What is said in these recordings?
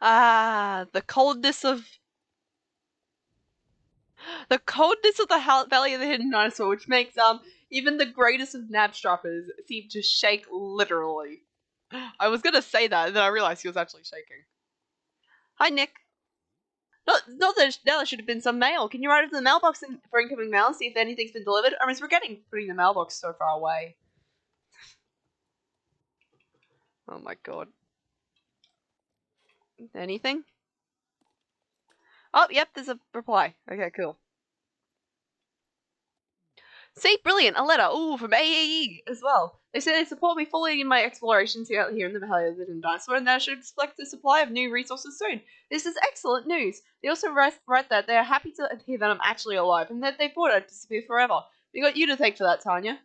Ah, the coldness of the Valley of the Hidden Dinosaur, which makes even the greatest of nab strappers seem to shake literally. I was gonna say that, and then I realized he was actually shaking. Hi, Nick. Not that now there should have been some mail. Can you write into the mailbox for incoming mail and see if anything's been delivered? I was forgetting putting the mailbox so far away. Oh my god. Anything? Oh, yep, there's a reply. Okay, cool. See, brilliant, a letter. Ooh, from AAE as well. They say they support me fully in my explorations out here in the Valley of the Hidden Dinosaur, and that I should expect a supply of new resources soon. This is excellent news. They also write that they are happy to hear that I'm actually alive, and that they thought I'd disappear forever. We got you to thank for that, Tanya.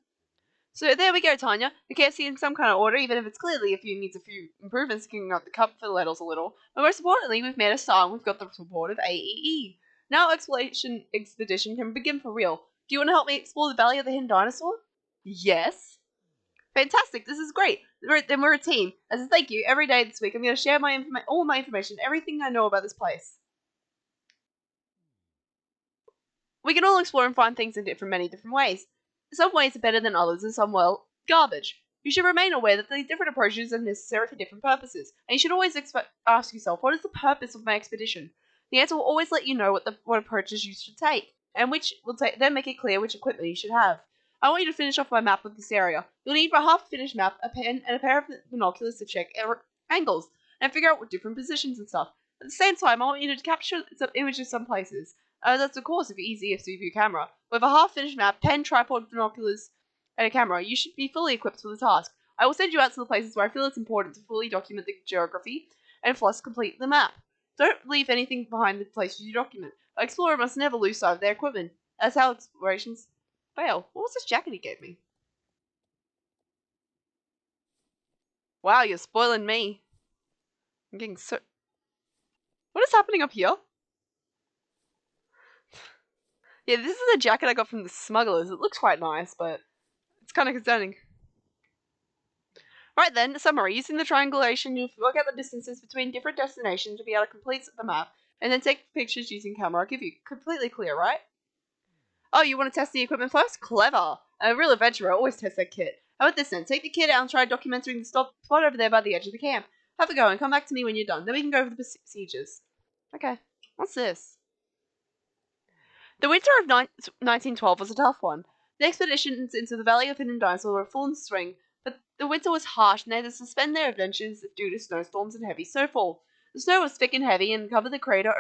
So there we go, Tanya. The KFC in some kind of order, even if it's clearly needs a few improvements, kicking up the cup for the levels a little. But most importantly, we've made a start and we've got the support of AEE. Now exploration expedition can begin for real. Do you want to help me explore the Valley of the Hidden Dinosaur? Yes. Fantastic, this is great. Then we're a team. As a thank you, every day this week I'm going to share all my information, everything I know about this place. We can all explore and find things in many different ways. Some ways are better than others, and some, well, garbage. You should remain aware that these different approaches are necessary for different purposes, and you should always ask yourself, what is the purpose of my expedition? The answer will always let you know what approaches you should take, and which will then make it clear which equipment you should have. I want you to finish off my map of this area. You'll need for a half-finished map a pen and a pair of binoculars to check angles, and figure out what different positions and stuff. At the same time, I want you to capture some images of some places. That's of course if easiest to view camera. With a half-finished map, pen, tripod, binoculars, and a camera, you should be fully equipped for the task. I will send you out to the places where I feel it's important to fully document the geography, and plus complete the map. Don't leave anything behind the places you document. An explorer must never lose sight of their equipment. That's how explorations fail. What was this jacket he gave me? Wow, you're spoiling me. I'm getting so... What is happening up here? Yeah, this is a jacket I got from the smugglers. It looks quite nice, but it's kind of concerning. Right then, summary. Using the triangulation, you'll work out the distances between different destinations to be able to complete the map, and then take pictures using camera. I'll give you completely clear, right? Oh, you want to test the equipment first? Clever. A real adventurer always tests their kit. How about this then? Take the kit out and try documenting the spot over there by the edge of the camp. Have a go and come back to me when you're done. Then we can go over the procedures. Okay. What's this? The winter of 1912 was a tough one. The expeditions into the Valley of Hidden Dinosaur were full in swing, but the winter was harsh and they had to suspend their adventures due to snowstorms and heavy snowfall. The snow was thick and heavy and covered the crater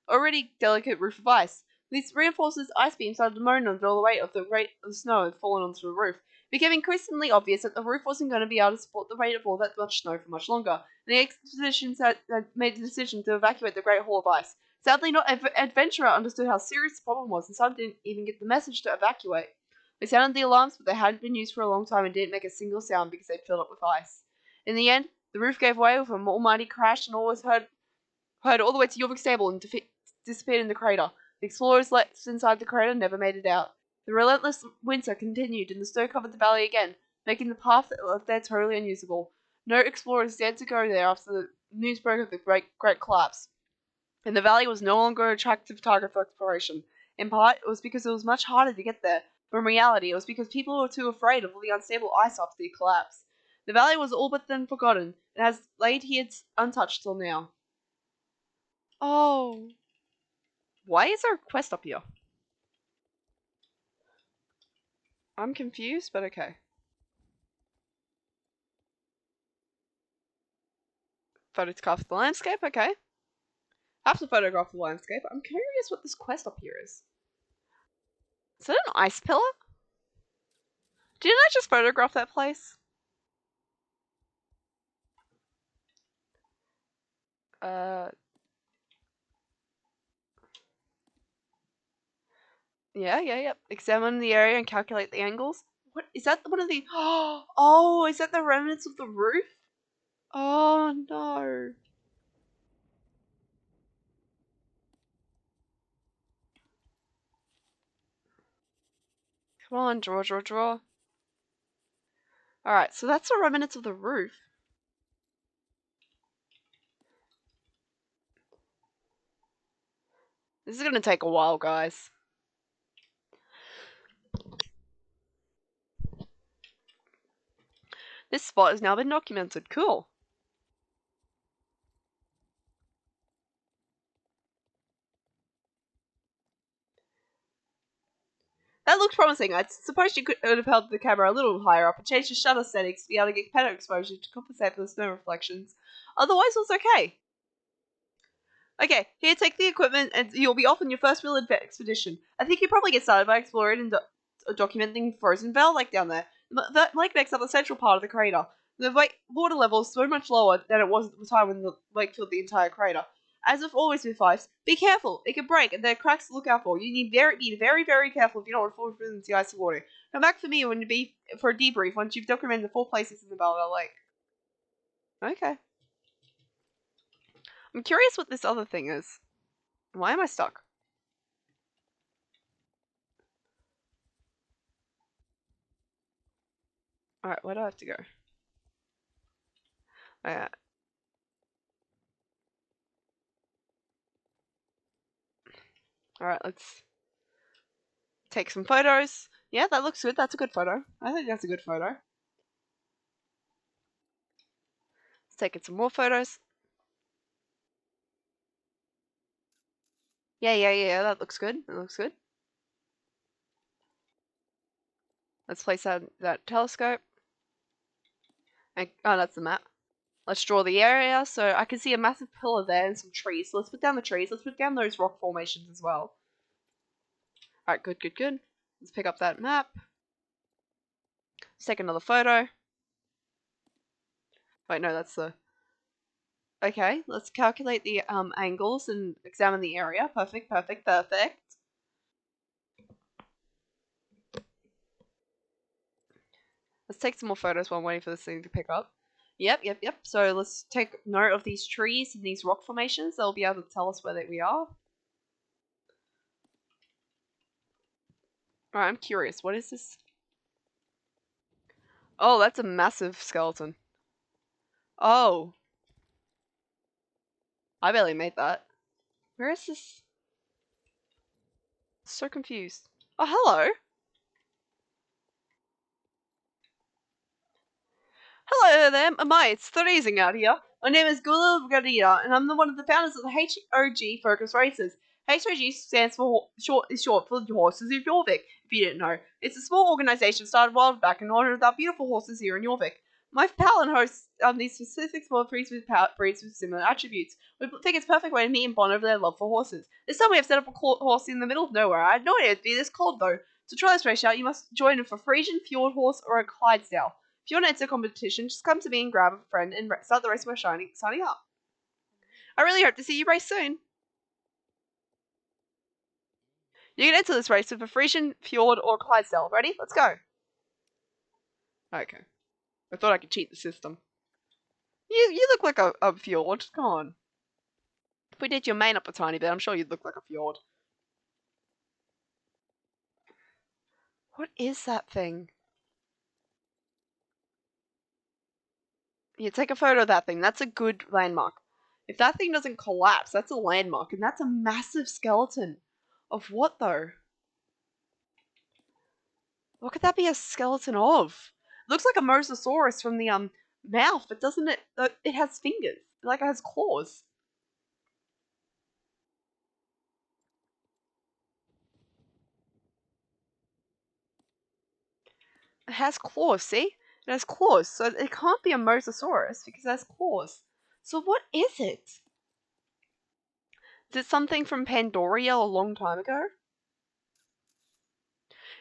already delicate roof of ice. These reinforced ice beams started to moan under the weight of the snow had fallen onto the roof. It became increasingly obvious that the roof wasn't going to be able to support the weight of all that much snow for much longer, and the expeditions had made the decision to evacuate the Great Hall of Ice. Sadly, not every adventurer understood how serious the problem was, and some didn't even get the message to evacuate. They sounded the alarms, but they hadn't been used for a long time and didn't make a single sound because they'd filled up with ice. In the end, the roof gave way with an almighty crash and all was heard all the way to Yorvik Stable and disappeared in the crater. The explorers left inside the crater never made it out. The relentless winter continued, and the snow covered the valley again, making the path left there totally unusable. No explorers dared to go there after the news broke of the great collapse. And the valley was no longer an attractive target for exploration. In part, it was because it was much harder to get there, but in reality, it was because people were too afraid of all the unstable ice after the collapse. The valley was all but then forgotten, and has laid here untouched till now. Oh. Why is there a quest up here? I'm confused, but okay. Photograph the landscape, okay. I have to photograph the landscape. I'm curious what this quest up here is. Is that an ice pillar? Didn't I just photograph that place? Yeah. Examine the area and calculate the angles. What is that? One of the? Oh, is that the remnants of the roof? Oh no! Come on, draw. All right, so that's the remnants of the roof. This is gonna take a while, guys. This spot has now been documented. Cool. That looks promising. I suppose you could have held the camera a little higher up and changed the shutter settings to be able to get better exposure to compensate for the snow reflections. Otherwise, it was okay. Okay, here, take the equipment, and you'll be off on your first real expedition. I think you probably get started by exploring and documenting Frozen Vale Lake down there. That lake makes up the central part of the crater. The water level is so much lower than it was at the time when the lake filled the entire crater. As with always with ice, be careful. It can break, and there are cracks to look out for. You need be very, very careful if you don't want to fall through into the ice and water. Come back for me when you be for a debrief once you've documented the 4 places in the Belleville Lake. Okay. I'm curious what this other thing is. Why am I stuck? Alright, where do I have to go? Alright. Alright, let's take some photos. Yeah, that looks good. That's a good photo. I think that's a good photo. Let's take some more photos. Yeah, that looks good. That looks good. Let's place that telescope. And, oh, that's the map. Let's draw the area. So I can see a massive pillar there and some trees. So let's put down the trees. Let's put down those rock formations as well. Alright, good. Let's pick up that map. Let's take another photo. Wait, no, that's the... Okay, let's calculate the angles and examine the area. Perfect. Let's take some more photos while I'm waiting for this thing to pick up. Yep. So let's take note of these trees and these rock formations. They'll be able to tell us where we are. Alright, I'm curious. What is this? Oh, that's a massive skeleton. Oh. I barely made that. Where is this? So confused. Oh, hello. Hello there, mates. It's freezing out here. My name is Gula Gadida, and I'm one of the founders of the HOG Focus Races. HOG stands for is short for Horses of Jorvik, if you didn't know. It's a small organisation started a while back in honor of our beautiful horses here in Jorvik. My pal and hosts these specific small breeds with similar attributes. We think it's a perfect way to meet and bond over their love for horses. This time we have set up a horse in the middle of nowhere. I had no idea it'd be this cold though. To try this race out, you must join a Frisian Fjord horse or a Clydesdale. If you want to enter a competition, just come to me and grab a friend and start the race by signing up. I really hope to see you race soon. You can enter this race with a Frisian, Fjord, or Clydesdale. Ready? Let's go. Okay. I thought I could cheat the system. You look like a Fjord. Come on. If we did your mane up a tiny bit, I'm sure you'd look like a Fjord. What is that thing? Yeah, take a photo of that thing. That's a good landmark. If that thing doesn't collapse, that's a landmark, and that's a massive skeleton. Of what, though? What could that be a skeleton of? It looks like a mosasaurus from the mouth, but doesn't it? It has fingers, like it has claws. It has claws. See, it has claws, so it can't be a mosasaurus because it has claws. So what is it? Is it something from Pandoria a long time ago?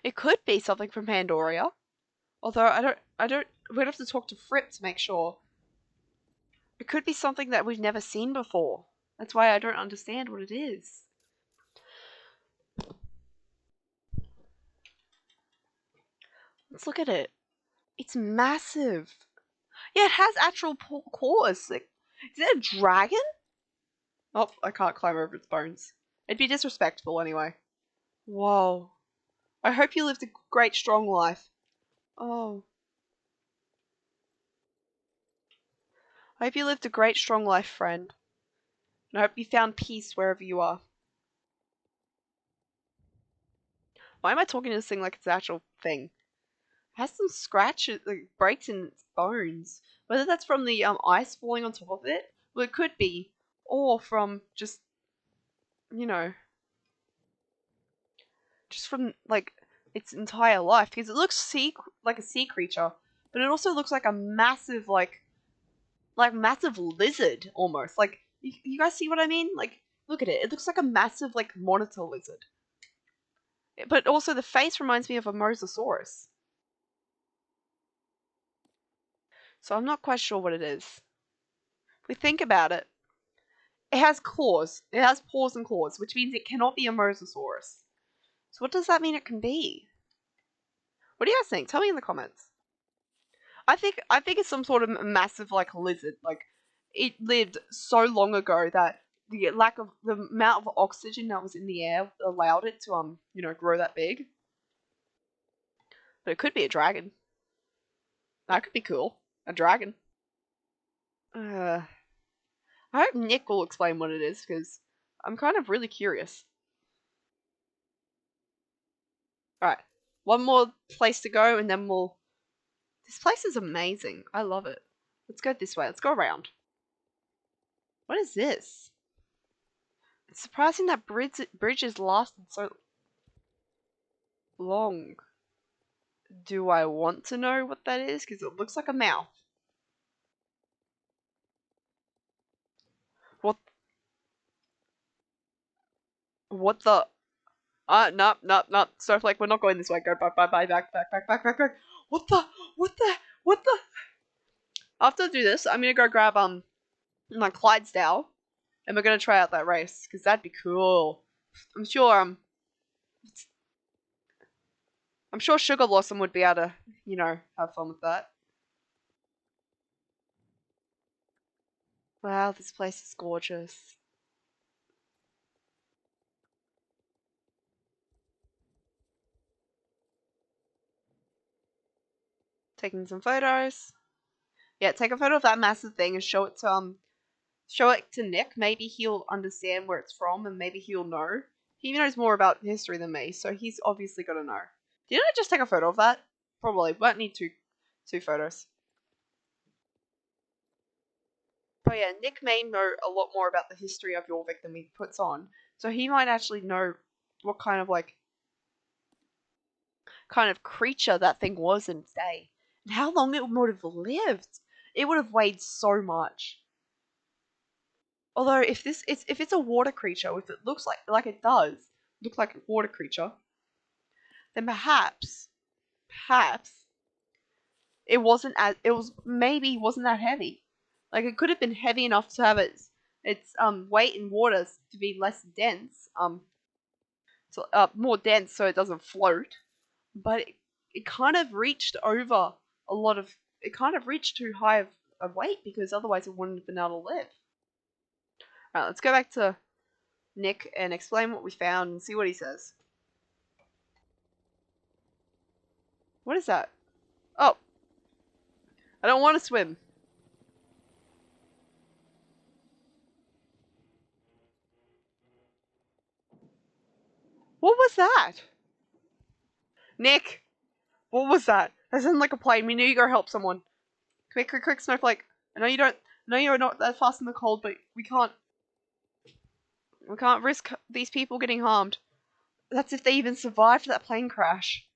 It could be something from Pandoria. Although I don't. We'd have to talk to Fripp to make sure. It could be something that we've never seen before. That's why I don't understand what it is. Let's look at it. It's massive. Yeah, it has actual claws. Like, is it a dragon? Oh, I can't climb over its bones. It'd be disrespectful anyway. Whoa. I hope you lived a great, strong life. Oh. I hope you lived a great, strong life, friend. And I hope you found peace wherever you are. Why am I talking to this thing like it's an actual thing? It has some scratches, like breaks in its bones. Whether that's from the ice falling on top of it, well, it could be, or from you know, just from like its entire life, because it looks like a sea creature, but it also looks like a massive massive lizard almost. Like you guys see what I mean? Like look at it. It looks like a massive like monitor lizard. But also the face reminds me of a mosasaurus. So I'm not quite sure what it is. If we think about it, it has claws. It has paws and claws, which means it cannot be a mosasaurus. So what does that mean it can be? What do you guys think? Tell me in the comments. I think it's some sort of massive like lizard. Like it lived so long ago that the amount of oxygen that was in the air allowed it to grow that big. But it could be a dragon. That could be cool. A dragon. I hope Nick will explain what it is because I'm kind of really curious. Alright. One more place to go and then we'll. This place is amazing. I love it. Let's go this way. Let's go around. What is this? It's surprising that bridges lasted so long. Do I want to know what that is? Because it looks like a mouth. What? What the? No. Snowflake, we're not going this way. Go back, back. What the? What the? What the? After I do this, I'm gonna go grab my Clydesdale, and we're gonna try out that race because that'd be cool. I'm sure Sugar Blossom would be able to, have fun with that. Wow, this place is gorgeous. Taking some photos. Yeah, take a photo of that massive thing and show it to Nick. Maybe he'll understand where it's from and maybe he'll know. He knows more about history than me, so he's obviously got to know. Didn't I just take a photo of that? Probably. Might need two photos. Oh yeah, Nick may know a lot more about the history of Jorvik than he puts on, so he might actually know what kind of creature that thing was in its day, and how long it would have lived. It would have weighed so much. Although if it's a water creature, if it looks like it does look like a water creature, then perhaps maybe wasn't that heavy. Like it could have been heavy enough to have its weight in water to be less dense, more dense so it doesn't float. But it kind of reached over it kind of reached too high of weight because otherwise it wouldn't have been able to live. Alright, let's go back to Nick and explain what we found and see what he says. What is that? Oh. I don't want to swim. What was that? Nick! What was that? That sounded like a plane. We need to go help someone. Quick, Snowflake. I know you're not that fast in the cold, but we can't risk these people getting harmed. That's if they even survived that plane crash.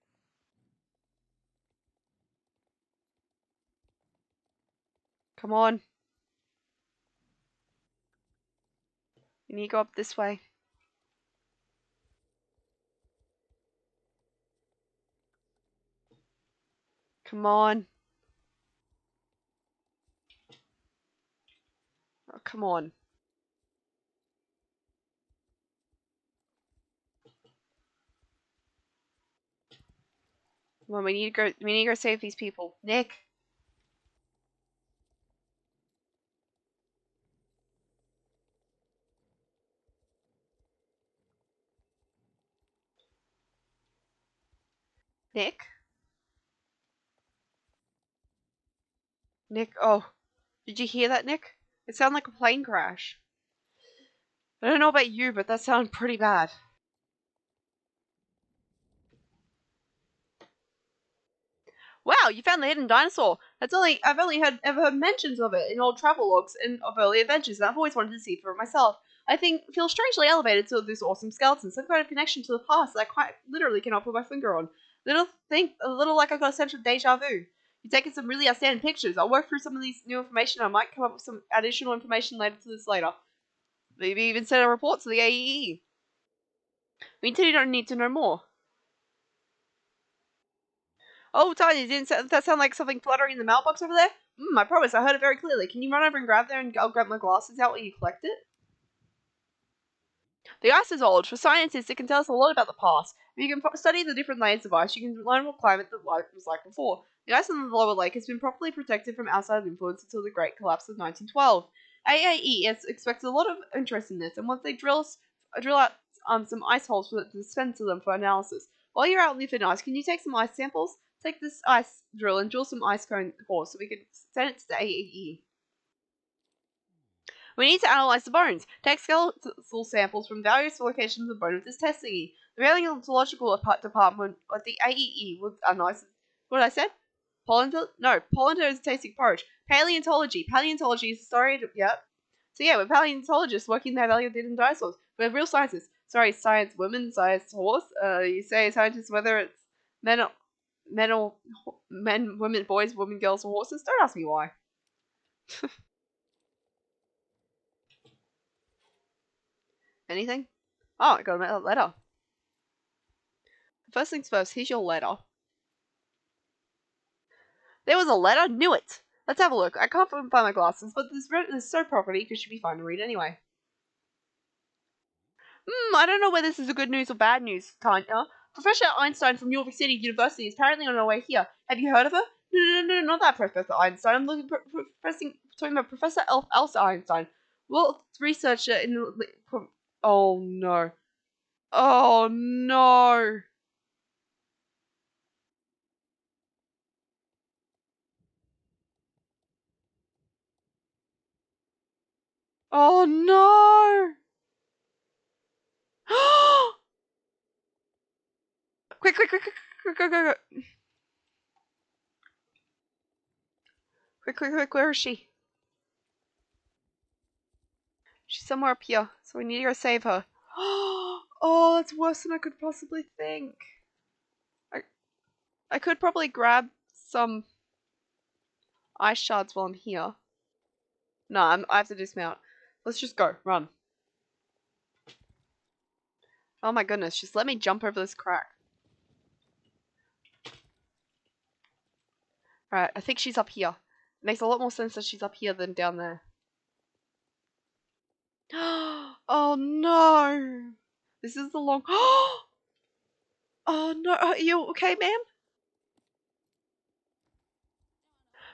Come on. We need to go up this way. Come on. Oh, come on. Come on, we need to go save these people. Nick. Nick? Nick, oh. Did you hear that, Nick? It sounded like a plane crash. I don't know about you, but that sounded pretty bad. Wow, you found the hidden dinosaur. I've only ever heard mentions of it in old travel logs and of early adventures, and I've always wanted to see it for myself. I feel strangely elevated to this awesome skeleton, some kind of connection to the past that I quite literally cannot put my finger on. A little like I got a sense of deja vu. You've taken some really outstanding pictures. I'll work through some of these new information. I might come up with some additional information later. Maybe even send a report to the AEE. We don't need to know more. Oh, Tanya, didn't that sound like something fluttering in the mailbox over there? I promise, I heard it very clearly. Can you run over and grab there and I'll grab my glasses out while you collect it? The ice is old. For scientists, it can tell us a lot about the past. If you can study the different layers of ice, you can learn what climate the life was like before. The ice on the lower lake has been properly protected from outside influence until the Great Collapse of 1912. AAE has expected a lot of interest in this, and once they drill out some ice holes to dispense to them for analysis. While you're out in the thin ice, can you take some ice samples? Take this ice drill and drill some ice cone cores so we can send it to the AAE. We need to analyze the bones. Take skeletal samples from various locations of the bone with this test thingy. The paleontological department at the AEE would analyze. What did I say? Polenta? No, polenta is tasting porridge. Paleontology. Paleontology is the story. Yep. So yeah, we're paleontologists working there valued hidden dinosaurs. We're real scientists. Sorry, science women, science horse. You say scientists whether it's men, or men, women, boys, women, girls, or horses. Don't ask me why. Anything? Oh, I got a letter. First things first, here's your letter. There was a letter? Knew it! Let's have a look. I can't find my glasses, but this written is so property because it should be fine to read anyway. I don't know whether this is a good news or bad news, Tanya. Professor Einstein from New York City University is apparently on her way here. Have you heard of her? No, not that Professor Einstein. I'm talking about Professor Elsa Einstein. Well, researcher in the... Oh no. Oh no. Oh no. Quick, where is she? She's somewhere up here, so we need to go save her. Oh, that's worse than I could possibly think. I could probably grab some ice shards while I'm here. No, I have to dismount. Let's just go. Run. Oh my goodness, just let me jump over this crack. Right, I think she's up here. It makes a lot more sense that she's up here than down there. Oh no! This is the long... Oh no, are you okay, ma'am?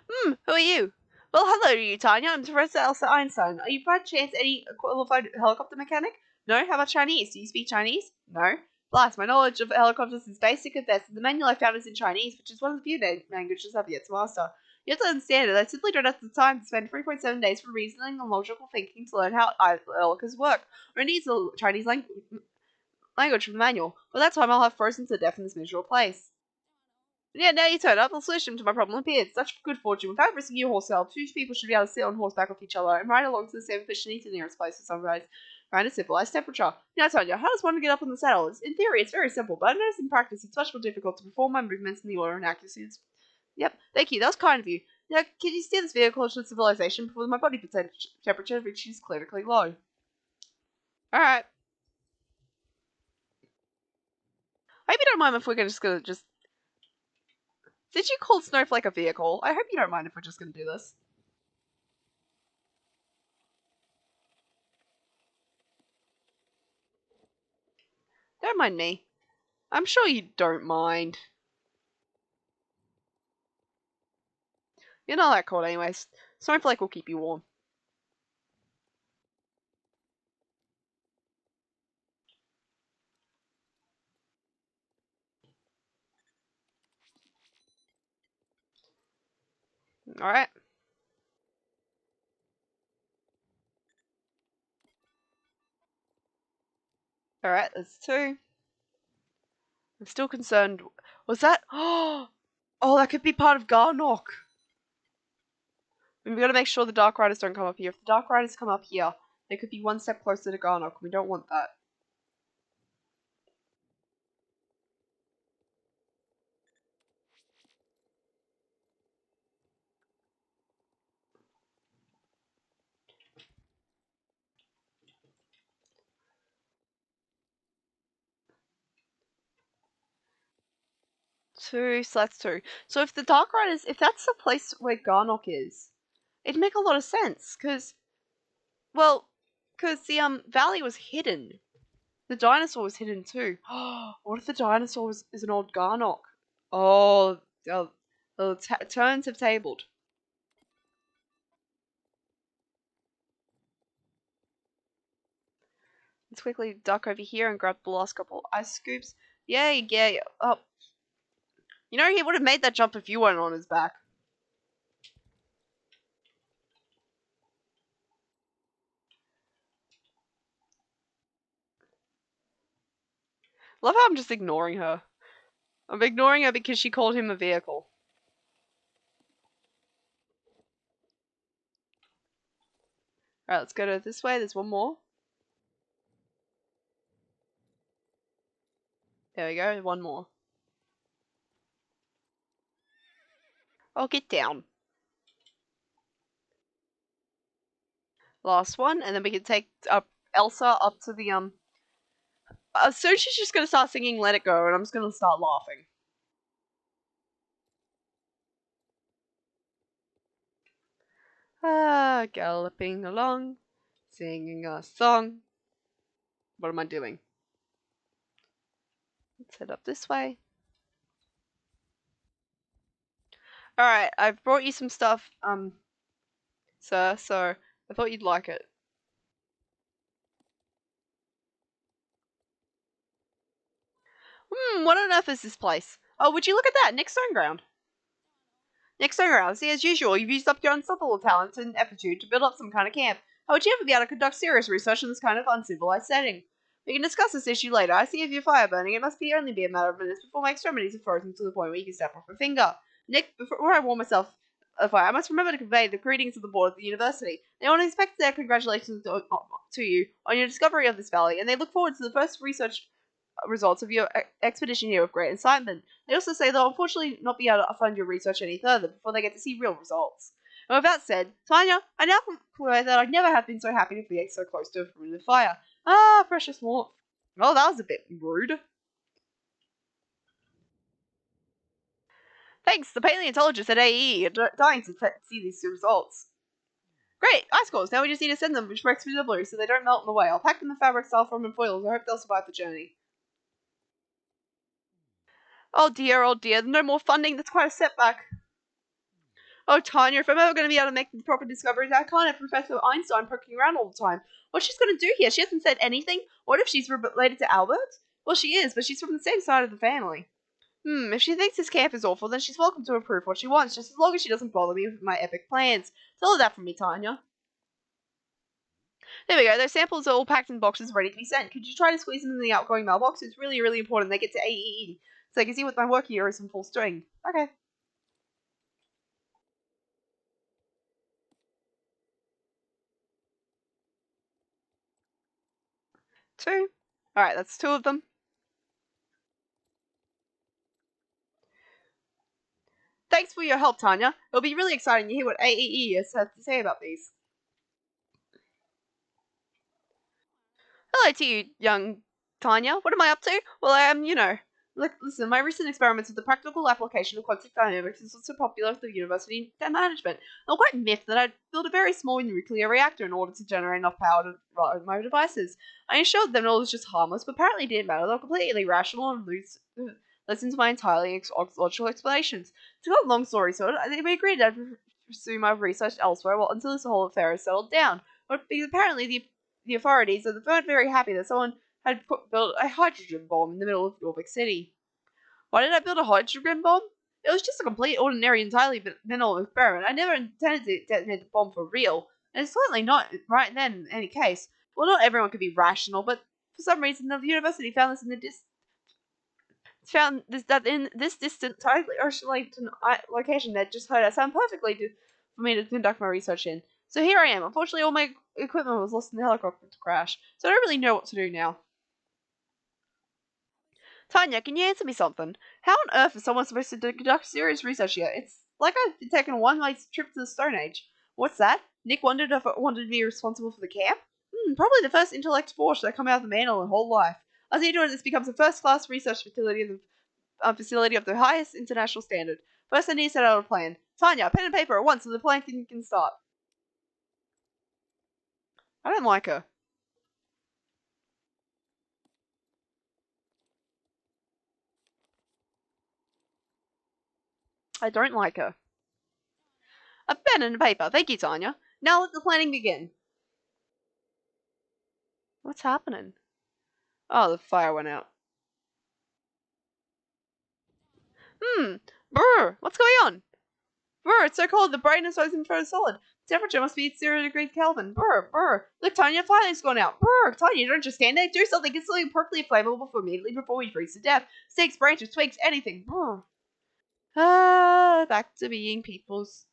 Who are you? Well, hello to you, Tanya. I'm Professor Elsa Einstein. Are you by chance any qualified helicopter mechanic? No? How about Chinese? Do you speak Chinese? No? Blast, my knowledge of helicopters is basic at best, and the manual I found is in Chinese, which is one of the few languages I've yet to master. You have to understand it. I simply don't have the time to spend 3.7 days for reasoning and logical thinking to learn how helicopters work, or indeed the Chinese language from the manual. By that time, I'll have frozen to death in this miserable place. Yeah, now you turn up, the solution to my problem appeared. Such good fortune. Without risking your horse health, two people should be able to sit on horseback with each other and ride along to the same efficiently to the nearest place for sunrise. Find a civilized temperature. Now, Tanya, how does one get up on the saddle? In theory, it's very simple, but I noticed in practice it's much more difficult to perform my movements in the order and accuracy. Yep, thank you. That was kind of you. Now, can you steer this vehicle to civilization before my body temperature reaches critically low? Alright. I hope you don't mind if we're just gonna just... Did you call Snowflake a vehicle? I hope you don't mind if we're just gonna do this. Don't mind me. I'm sure you don't mind. You're not that cold anyways. Snowflake will keep you warm. Alright. Alright, that's two. I'm still concerned. Was that? Oh! Oh, that could be part of Garnock. We've got to make sure the Dark Riders don't come up here. If the Dark Riders come up here, they could be one step closer to Garnock. We don't want that. Two, so that's two. So if the Dark Riders, if that's the place where Garnock is, it'd make a lot of sense, well, because the valley was hidden. The dinosaur was hidden too. What if the dinosaur is an old Garnock? Oh, the turns have tabled. Let's quickly duck over here and grab the last couple ice scoops. Yay, yay. Oh, you know, he would have made that jump if you weren't on his back. Love how I'm just ignoring her. I'm ignoring her because she called him a vehicle. Alright, let's go to this way. There's one more. There we go, one more. Oh, get down. Last one, and then we can take Elsa up to the soon she's just gonna start singing "Let It Go," and I'm just gonna start laughing. Ah, galloping along, singing a song. What am I doing? Let's head up this way. Alright, I've brought you some stuff, sir, so I thought you'd like it. What on earth is this place? Oh, would you look at that? Next stone ground. Next time around, see, as usual, you've used up your unstoppable talent and aptitude to build up some kind of camp. How would you ever be able to conduct serious research in this kind of uncivilized setting? We can discuss this issue later. I see if you're fire burning. It must be only be a matter of minutes before my extremities are frozen to the point where you can snap off a finger. Nick, before I warm myself a fire, I must remember to convey the greetings of the board of the university. They want to expect their congratulations to you on your discovery of this valley, and they look forward to the first research results of your expedition here with great excitement. They also say they'll unfortunately not be able to fund your research any further before they get to see real results. And with that said, Tanya, I now conclude that I'd never have been so happy to be so close to a familiar fire. Ah, precious warmth. Well, that was a bit rude. Thanks, the paleontologists at AE are dying to see these results. Great, ice cores. Now we just need to send them expeditably so they don't melt in the way. I'll pack them in fabric, styrofoam, and foils. I hope they'll survive the journey. Oh dear, no more funding. That's quite a setback. Oh, Tanya, if I'm ever going to be able to make the proper discoveries, I can't have Professor Einstein poking around all the time. What's she going to do here? She hasn't said anything. What if she's related to Albert? Well, she is, but she's from the same side of the family. If she thinks this camp is awful, then she's welcome to approve what she wants, just as long as she doesn't bother me with my epic plans. Tell her that from me, Tanya. There we go. Those samples are all packed in boxes ready to be sent. Could you try to squeeze them in the outgoing mailbox? It's really, really important they get to AEE, so I can see what my work here is in full swing. Okay. Two. Alright, that's two of them. Thanks for your help, Tanya. It'll be really exciting to hear what AEE has to say about these. Hello to you, young Tanya. What am I up to? Well, I am, listen, my recent experiments with the practical application of quantum dynamics is so popular with the university management. I'm quite miffed that I'd built a very small nuclear reactor in order to generate enough power to run my devices. I assured them it was just harmless, but apparently it didn't matter. They were completely irrational and listen to my entirely logical explanations. To cut a long story short, we agreed that I'd pursue my research elsewhere until this whole affair is settled down. But because apparently the authorities weren't very happy that someone had built a hydrogen bomb in the middle of York City. Why did I build a hydrogen bomb? It was just a complete, ordinary, entirely banal experiment. I never intended to detonate the bomb for real, and it's certainly not right then in any case. Well, not everyone could be rational, but for some reason the university found this in the It's found that in this distant, tightly isolated location that just heard us sound perfectly for me to conduct my research in. So here I am. Unfortunately, all my equipment was lost in the helicopter crash, so I don't really know what to do now. Tanya, can you answer me something? How on earth is someone supposed to conduct serious research here? It's like I've been taking a one-way trip to the Stone Age. What's that? Nick wondered if it wanted to be responsible for the camp? Probably the first intellect force that come out of the mantle in whole life. I see doing this becomes a first-class research facility of the highest international standard. First, I need to set out a plan. Tanya, pen and paper at once so the plan can start. I don't like her. I don't like her. A pen and paper. Thank you, Tanya. Now let the planning begin. What's happening? Oh, the fire went out. Brr, what's going on? Brr, it's so cold, the brightness isn't very solid. The temperature must be at 0 degrees Kelvin. Brr. Look, Tanya, fire's gone out. Brr, Tanya, don't just stand there. Do something. Get something perfectly flammable immediately before we freeze to death. Sticks, branches, twigs, anything. Brr. Back to being people's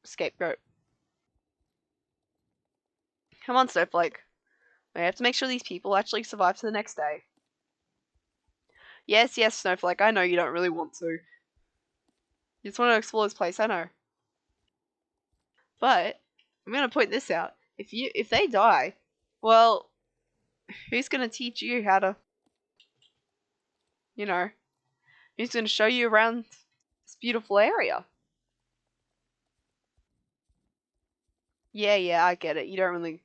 scapegoat. Come on, Snowflake. We have to make sure these people actually survive to the next day. Yes, Snowflake, I know you don't really want to. You just want to explore this place, I know. But I'm gonna point this out. If they die, well, who's gonna teach you how to, you know, who's gonna show you around this beautiful area? Yeah, I get it. You don't really,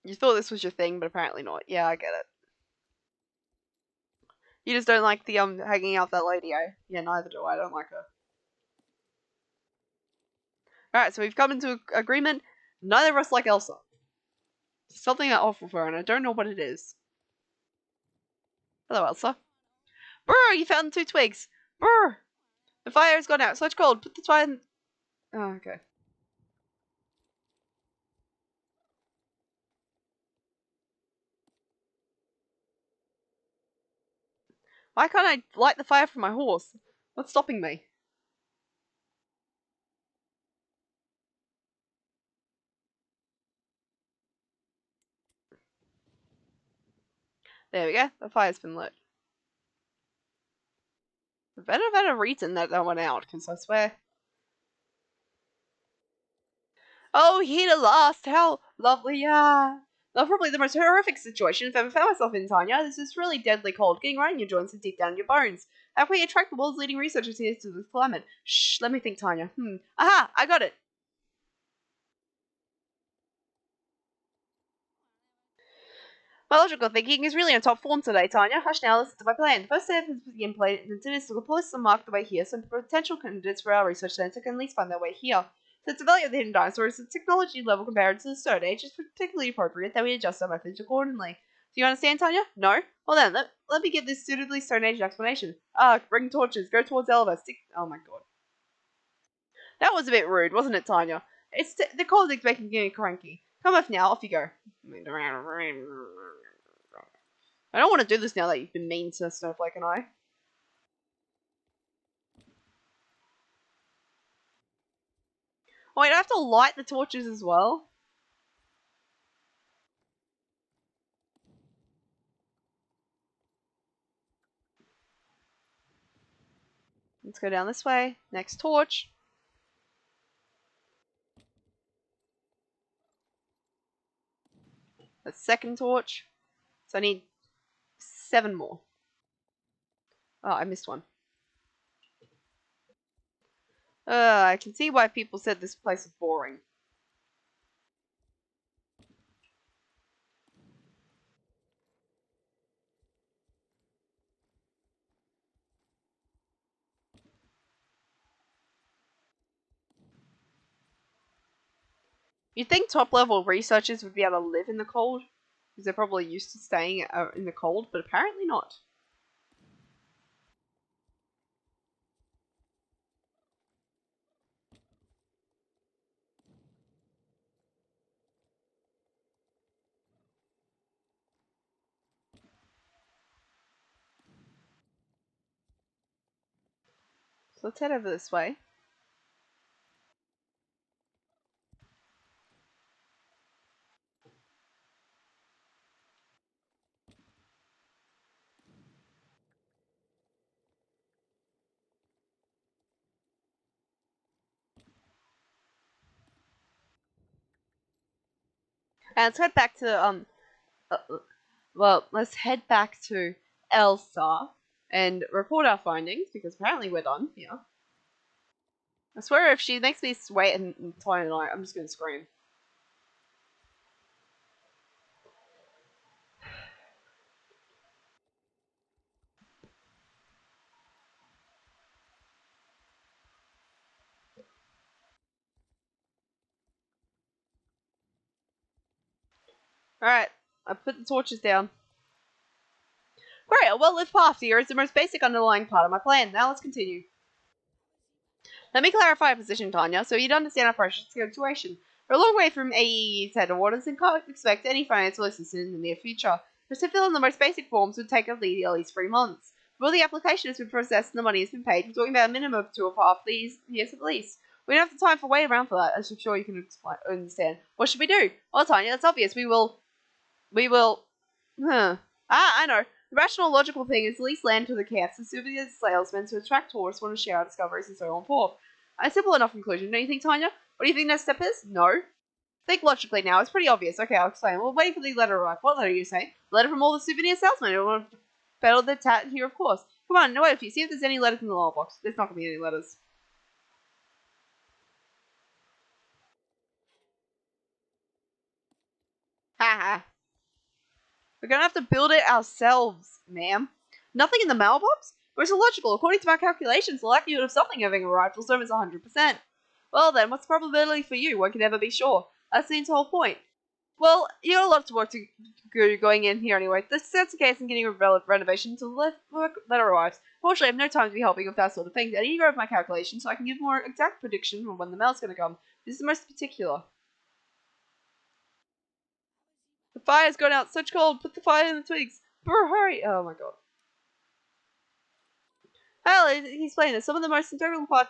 you thought this was your thing, but apparently not. Yeah, I get it. You just don't like the hanging out with that lady, eh? Yeah, neither do I. I don't like her. Alright, so we've come into agreement. Neither of us like Elsa. Something awful for her, and I don't know what it is. Hello, Elsa. Brr, you found 2 twigs. Brr. The fire has gone out. So it's cold. Put the fire in. Oh, okay. Why can't I light the fire from my horse? What's stopping me? There we go. The fire's been lit. I better have had a reason that went out, because I swear. Oh, here at last! How lovely, That's probably the most horrific situation I've ever found myself in, Tanya. This is really deadly cold, getting right in your joints and deep down in your bones. How can we attract the world's leading researchers here to this climate? Shh, let me think, Tanya. Aha! I got it! My logical thinking is really on top form today, Tanya. Hush now, listen to my plan. First step is to begin play the statistical police and mark the way here, so potential candidates for our research center can at least find their way here. Since the value of the hidden dinosaur is the technology level compared to the Stone Age, it's particularly appropriate that we adjust our methods accordingly. Do you understand, Tanya? No? Well then, let me give this suitably Stone Age explanation. Bring torches, go towards the elevator, oh my god. That was a bit rude, wasn't it, Tanya? The cold is making me cranky. Come off now, off you go. I don't want to do this now that you've been mean to Snowflake and I. Oh, wait, I have to light the torches as well? Let's go down this way. Next torch. The second torch. So I need 7 more. Oh, I missed one. I can see why people said this place is boring. You'd think top level researchers would be able to live in the cold, because they're probably used to staying in the cold, but apparently not. So let's head over this way. And let's head back to let's head back to Elsa and report our findings because apparently we're done here. I swear, if she makes me wait and time tonight, I'm just gonna scream. Alright, I put the torches down. Great, a well-lived path here is the most basic underlying part of my plan. Now let's continue. Let me clarify our position, Tanya, so you'd understand our precious situation. We're a long way from AE's headquarters and can't expect any financial assistance in the near future. Just to fill in the most basic forms would take at least 3 months. Before the application has been processed and the money has been paid, we're talking about a minimum of 2.5 years at least. We don't have the time for wait around for that, as I'm sure you can understand. What should we do? Well, Tanya, that's obvious. We will... I know. The rational, logical thing is lease land to the camps and souvenir salesmen to attract tourists who want to share our discoveries and so on and forth. A simple enough conclusion, don't you think, Tanya? What do you think next step is? No. Think logically now. It's pretty obvious. Okay, I'll explain. We'll wait for the letter to arrive. What letter are you saying? The letter from all the souvenir salesmen. It'll want to battle the tat here, of course. Come on, no wait for you. See if there's any letters in the lower box. There's not going to be any letters. Haha. We're going to have to build it ourselves, ma'am. Nothing in the mailbox? But it's illogical. According to my calculations, the likelihood of something having arrived will serve as 100%. Well then, what's the probability for you? One can never be sure. That's the whole point. Well, you got a lot of work to go going in here anyway. That's the case in getting a renovation until the letter arrives. Fortunately, I have no time to be helping with that sort of thing. I need to go over my calculations so I can give a more exact prediction of when the mail's going to come. This is the most particular. The fire's gone out. Such cold. Put the fire in the twigs. Brr, hurry. Oh my god. Hell, he's playing this. Some of the most integral part.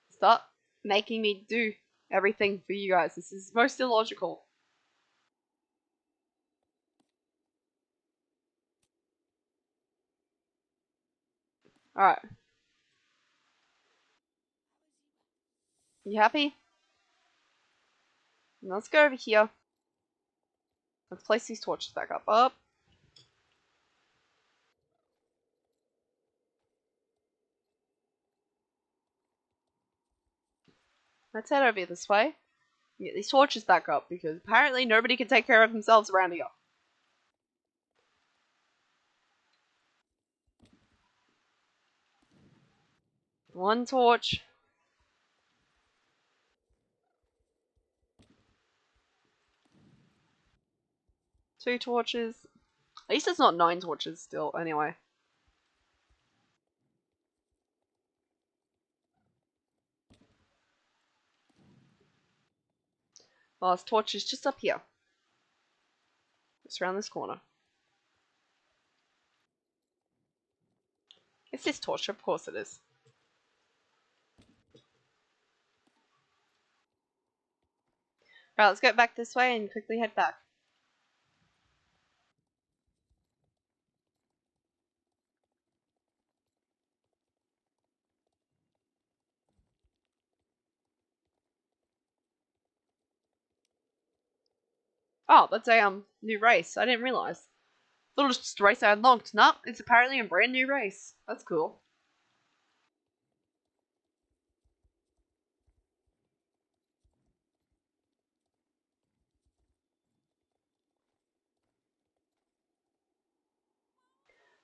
Stop making me do everything for you guys. This is most illogical. Alright. You happy? Let's go over here. Let's place these torches back up. Up. Let's head over this way. Get these torches back up because apparently nobody can take care of themselves around here. One torch. Two torches. At least it's not 9 torches still, anyway. Last torch is just up here. Just around this corner. It's this torch, of course it is. Alright, let's go back this way and quickly head back. Oh, that's a new race. I didn't realize. Thought it was just a race I unlocked. No, it's apparently a brand new race. That's cool.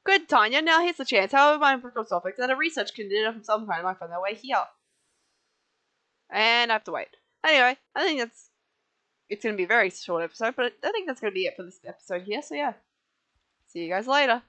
Good, Tanya. Now here's the chance. However, my empirical suffix and a research candidate from some kind might find their way here. And I have to wait. Anyway, I think it's going to be a very short episode, but I think that's going to be it for this episode here. So yeah, see you guys later.